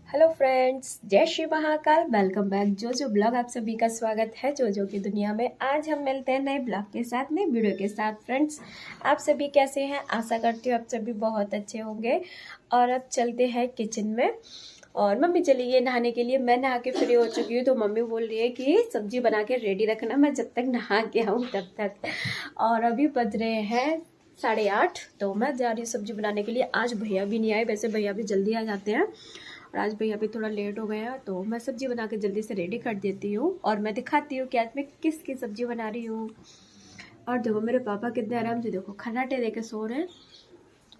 Hello friends, जय Shri Mahakal. Welcome back जो blog. आप सभी का स्वागत है जो की दुनिया में। आज हम मिलते हैं नए ब्लॉग के साथ, नए वीडियो के साथ। फ्रेंड्स, आप सभी कैसे हैं? आशा करती हूँ आप सभी बहुत अच्छे होंगे। और अब चलते हैं किचन में। और मम्मी चली गई नहाने के लिए। मैं नहा के फ्री हो चुकी हूँ, तो मम्मी बोल रही है कि सब्जी बना के रेडी रखना, मैं जब तक नहा के आऊँ तब तक। और अभी बज रहे हैं 8:30, तो मैं जा रही हूँ सब्जी बनाने के लिए। आज भैया भी नहीं आए, वैसे भैया भी जल्दी आ जाते हैं, और आज भैया भी थोड़ा लेट हो गया, तो मैं सब्जी बना के जल्दी से रेडी कर देती हूँ। और मैं दिखाती हूँ कि आज मैं किसकी सब्जी बना रही हूँ। और देखो मेरे पापा कितने आराम से, देखो खर्राटे दे के सो रहे हैं।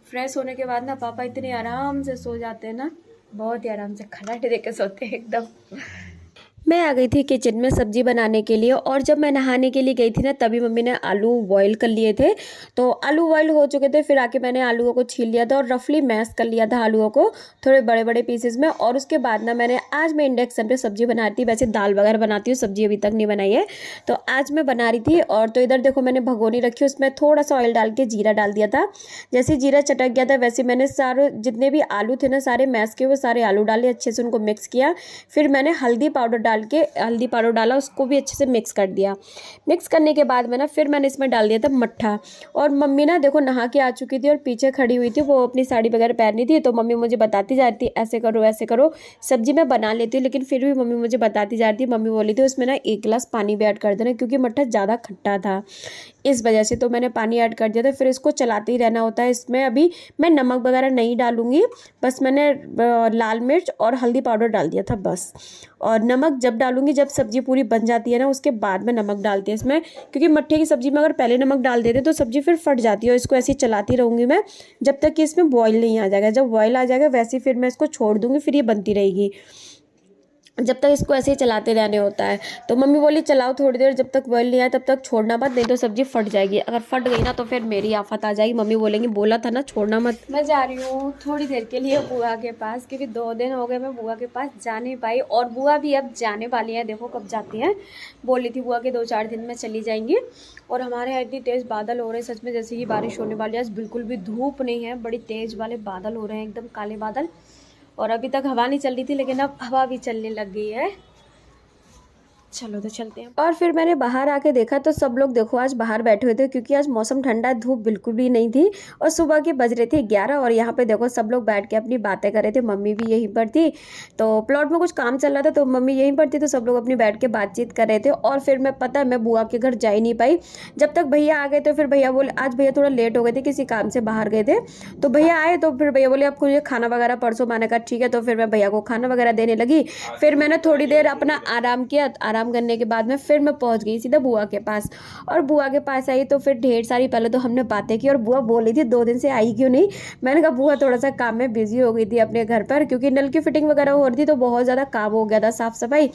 फ्रेश होने के बाद ना पापा इतने आराम से सो जाते हैं ना, बहुत ही आराम से खर्राटे दे के सोते हैं एकदम। मैं आ गई थी किचन में सब्जी बनाने के लिए। और जब मैं नहाने के लिए गई थी ना, तभी मम्मी ने आलू बॉईल कर लिए थे। तो आलू बॉईल हो चुके थे, फिर आके मैंने आलूओं को छील लिया था और रफली मैश कर लिया था आलूओं को, थोड़े बड़े बड़े पीसेस में। और उसके बाद ना आज मैं इंडक्शन पे सब्जी बना रही थी। वैसे दाल वगैरह बनाती हूँ, सब्जी अभी तक नहीं बनाई है, तो आज मैं बना रही थी। और तो इधर देखो मैंने भगोनी रखी, उसमें थोड़ा सा ऑयल डाल के जीरा डाल दिया था। जैसे जीरा चटक गया था, वैसे मैंने सारे जितने भी आलू थे ना, सारे मैश के वो सारे आलू डाले, अच्छे से उनको मिक्स किया। फिर मैंने हल्दी पाउडर डाला, उसको भी अच्छे से मिक्स कर दिया। मिक्स करने के बाद में ना फिर मैंने इसमें डाल दिया था मट्ठा। और मम्मी ना देखो नहा के आ चुकी थी और पीछे खड़ी हुई थी, वो अपनी साड़ी वगैरह पहनी थी। तो मम्मी मुझे बताती जा रही थी ऐसे करो ऐसे करो। सब्जी मैं बना लेती हूँ, लेकिन फिर भी मम्मी मुझे बताती जा रही थी। मम्मी बोली थी उसमें ना 1 गिलास पानी भी ऐड कर देना, क्योंकि मट्ठा ज़्यादा खट्टा था, इस वजह से। तो मैंने पानी ऐड कर दिया था। फिर इसको चलाते ही रहना होता है। इसमें अभी मैं नमक वगैरह नहीं डालूंगी, बस मैंने लाल मिर्च और हल्दी पाउडर डाल दिया था बस। और नमक जब डालूंगी, जब सब्जी पूरी बन जाती है ना, उसके बाद में नमक डालती है इसमें, क्योंकि मट्ठे की सब्जी में अगर पहले नमक डाल देते तो सब्जी फिर फट जाती है। और इसको ऐसे ही चलाती रहूंगी मैं जब तक कि इसमें बॉईल नहीं आ जाएगा। जब बॉईल आ जाएगा वैसे फिर मैं इसको छोड़ दूंगी, फिर ये बनती रहेगी। जब तक इसको ऐसे ही चलाते रहने होता है। तो मम्मी बोली चलाओ थोड़ी देर, जब तक बॉईल नहीं आए तब तक छोड़ना मत, नहीं तो सब्जी फट जाएगी। अगर फट गई ना तो फिर मेरी आफत आ जाएगी। मम्मी बोलेंगी बोला था ना छोड़ना मत। मैं जा रही हूँ थोड़ी देर के लिए बुआ के पास, क्योंकि 2 दिन हो गए मैं बुआ के पास जा नहीं पाई। और बुआ भी अब जाने वाली है, देखो कब जाती हैं। बोली थी बुआ के 2-4 दिन में चली जाएंगी। और हमारे यहाँ इतनी तेज़ बादल हो रहे हैं, सच में जैसे कि बारिश होने वाली है। आज बिल्कुल भी धूप नहीं है, बड़ी तेज़ वाले बादल हो रहे हैं, एकदम काले बादल। और अभी तक हवा नहीं चल रही थी, लेकिन अब हवा भी चलने लग गई है। चलो तो चलते हैं। और फिर मैंने बाहर आके देखा तो सब लोग देखो आज बाहर बैठे हुए थे, क्योंकि आज मौसम ठंडा, धूप बिल्कुल भी नहीं थी। और सुबह के बज रहे थे 11, और यहाँ पे देखो सब लोग बैठ के अपनी बातें कर रहे थे। मम्मी भी यहीं पर थी, तो प्लॉट में कुछ काम चल रहा था, तो मम्मी यहीं पर थी, तो सब लोग अपनी बैठ के बातचीत कर रहे थे। और फिर मैं बुआ के घर जा ही नहीं पाई जब तक भैया आ गए। तो फिर भैया बोले, आज भैया थोड़ा लेट हो गए थे, किसी काम से बाहर गए थे। तो भैया आए तो फिर भैया बोले आपको मुझे खाना वगैरह परसों। मैंने कहा ठीक है। तो फिर मैं भैया को खाना वगैरह देने लगी। फिर मैंने थोड़ी देर अपना आराम किया। आराम करने के बाद में फिर मैं पहुंच गई सीधा बुआ के पास। और बुआ के पास आई तो फिर ढेर सारी पहले तो हमने बातें की। और बुआ बोली थी 2 दिन से आई क्यों नहीं। मैंने कहा बुआ थोड़ा सा काम में बिजी हो गई थी अपने घर पर, क्योंकि नल की फिटिंग वगैरह हो रही थी, तो बहुत ज़्यादा काम हो गया था, साफ सफाई।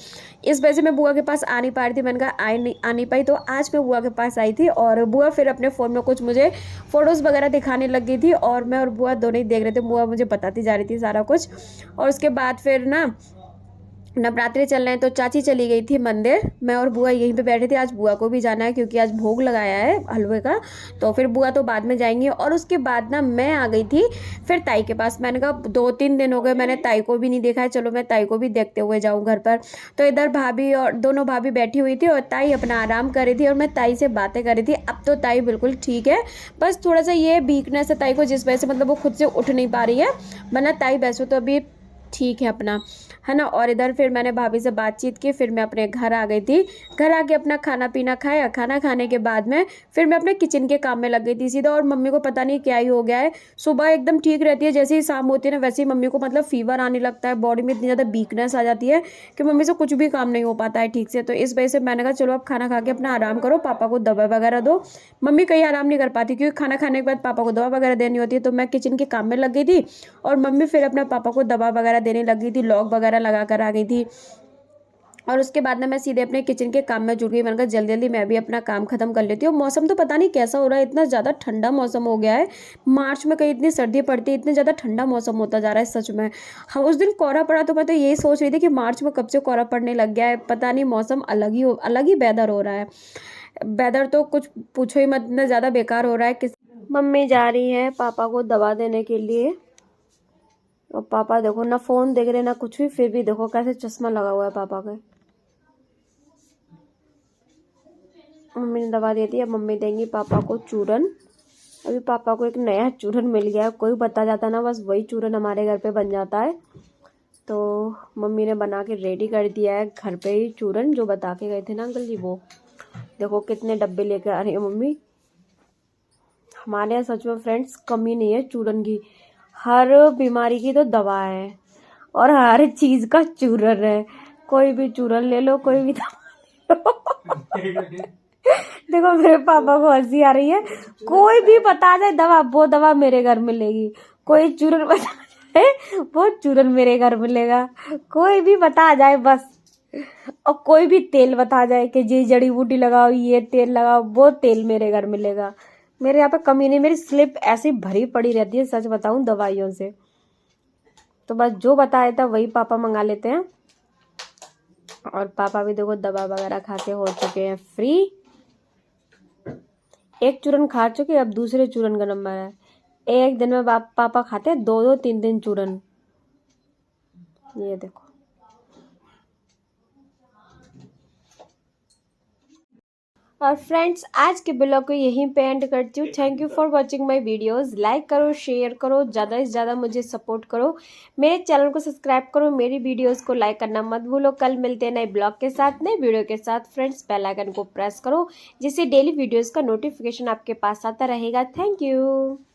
इस वजह से मैं बुआ के पास आ नहीं पा रही थी। मैंने कहा आ नहीं पाई, तो आज मैं बुआ के पास आई थी। और बुआ फिर अपने फ़ोन में कुछ मुझे फ़ोटोज़ वगैरह दिखाने लग गई थी, और मैं और बुआ दोनों ही देख रहे थे। बुआ मुझे बताती जा रही थी सारा कुछ। और उसके बाद फिर ना नवरात्रि चल रहे हैं, तो चाची चली गई थी मंदिर। मैं और बुआ यहीं पे बैठे थे। आज बुआ को भी जाना है, क्योंकि आज भोग लगाया है हलवे का। तो फिर बुआ तो बाद में जाएंगी। और उसके बाद ना मैं आ गई थी फिर ताई के पास। मैंने कहा 2-3 दिन हो गए मैंने ताई को भी नहीं देखा है, चलो मैं ताई को भी देखते हुए जाऊँ घर पर। तो इधर भाभी और दोनों भाभी बैठी हुई थी, और ताई अपना आराम कर रही थी, और मैं ताई से बातें कर रही थी। अब तो ताई बिल्कुल ठीक है, बस थोड़ा सा ये वीकनेस है ताई को, जिस वजह से मतलब वो खुद से उठ नहीं पा रही है, वरना ताई वैसे तो अभी ठीक है अपना, है ना। और इधर फिर मैंने भाभी से बातचीत की, फिर मैं अपने घर आ गई थी। घर आके अपना खाना पीना खाया। खाना खाने के बाद में फिर मैं अपने किचन के काम में लग गई थी सीधा। और मम्मी को पता नहीं क्या ही हो गया है, सुबह एकदम ठीक रहती है, जैसे ही शाम होती है ना वैसे ही मम्मी को मतलब फीवर आने लगता है, बॉडी में इतनी ज़्यादा वीकनेस आ जाती है कि मम्मी से कुछ भी काम नहीं हो पाता है ठीक से। तो इस वजह से मैंने कहा चलो अब खाना खा के अपना आराम करो, पापा को दवा वगैरह दो। मम्मी कहीं आराम नहीं कर पाती, क्योंकि खाना खाने के बाद पापा को दवा वगैरह देनी होती है। तो मैं किचन के काम में लग गई थी, और मम्मी फिर अपने पापा को दवा वगैरह देने लग गई थी, लॉग वगैरह लगा कर आ गई थी। और उसके बाद ना मैं सीधे अपने किचन के काम में जुड़ गई। मैंने कहा जल्दी जल्दी मैं भी अपना काम खत्म कर लेती हूँ। मौसम तो पता नहीं कैसा हो रहा है, इतना ज़्यादा ठंडा मौसम हो गया है। मार्च में कहीं इतनी सर्दी पड़ती है, इतनी ज़्यादा ठंडा मौसम होता जा रहा है सच में। हाँ, उस दिन कोहरा पड़ा तो मैं तो यही सोच रही थी कि मार्च में कब से कोहरा पड़ने लग गया है, पता नहीं मौसम अलग ही वेदर हो रहा है। वेदर तो कुछ पूछो ही मत, इतना ज़्यादा बेकार हो रहा है। किस मम्मी जा रही है पापा को दवा देने के लिए। और पापा देखो ना फोन देख रहे ना कुछ भी, फिर भी देखो कैसे चश्मा लगा हुआ है पापा के। मम्मी ने दवा दे दी, अब मम्मी देंगी पापा को चूरन। अभी पापा को एक नया चूरन मिल गया है, कोई बता जाता ना बस वही चूरन हमारे घर पे बन जाता है। तो मम्मी ने बना के रेडी कर दिया है घर पे ही चूरन, जो बता के गए थे ना अंकल जी वो। देखो कितने डब्बे लेकर आ रही है मम्मी। हमारे यहाँ सच में फ्रेंड्स कमी नहीं है चूरन की, हर बीमारी की तो दवा है और हर चीज का चूरन है। कोई भी चूरन ले लो, कोई भी दवा ले लो। देखो मेरे पापा को हंसी आ रही है। कोई भी बता दे दवा, वो दवा मेरे घर मिलेगी। कोई चूरन बता जाए, वो चूरन मेरे घर मिलेगा। कोई भी बता जाए बस, और कोई भी तेल बता जाए कि ये जड़ी बूटी लगाओ, ये तेल लगाओ, वो तेल मेरे घर मिलेगा। मेरे यहाँ पे कमी नहीं, मेरी स्लिप ऐसी भरी पड़ी रहती है सच बताऊं दवाइयों से। तो बस जो बताया था वही पापा मंगा लेते हैं। और पापा भी देखो दवा वगैरह खा के हो चुके हैं फ्री। एक चूरन खा चुके, अब दूसरे चूरन का नंबर है। एक दिन में पापा खाते हैं 2-2 3-3 चूरन। ये देखो। और फ्रेंड्स आज के ब्लॉग को यहीं पे एंड करती हूँ। Thank you for watching my videos. Like करो, शेयर करो, ज़्यादा से ज़्यादा मुझे सपोर्ट करो। मेरे चैनल को सब्सक्राइब करो, मेरी वीडियोस को लाइक करना मत भूलो। कल मिलते हैं नए ब्लॉग के साथ, नए वीडियो के साथ। फ्रेंड्स बेल आइकन को प्रेस करो, जिससे डेली वीडियोज़ का नोटिफिकेशन आपके पास आता रहेगा। Thank you.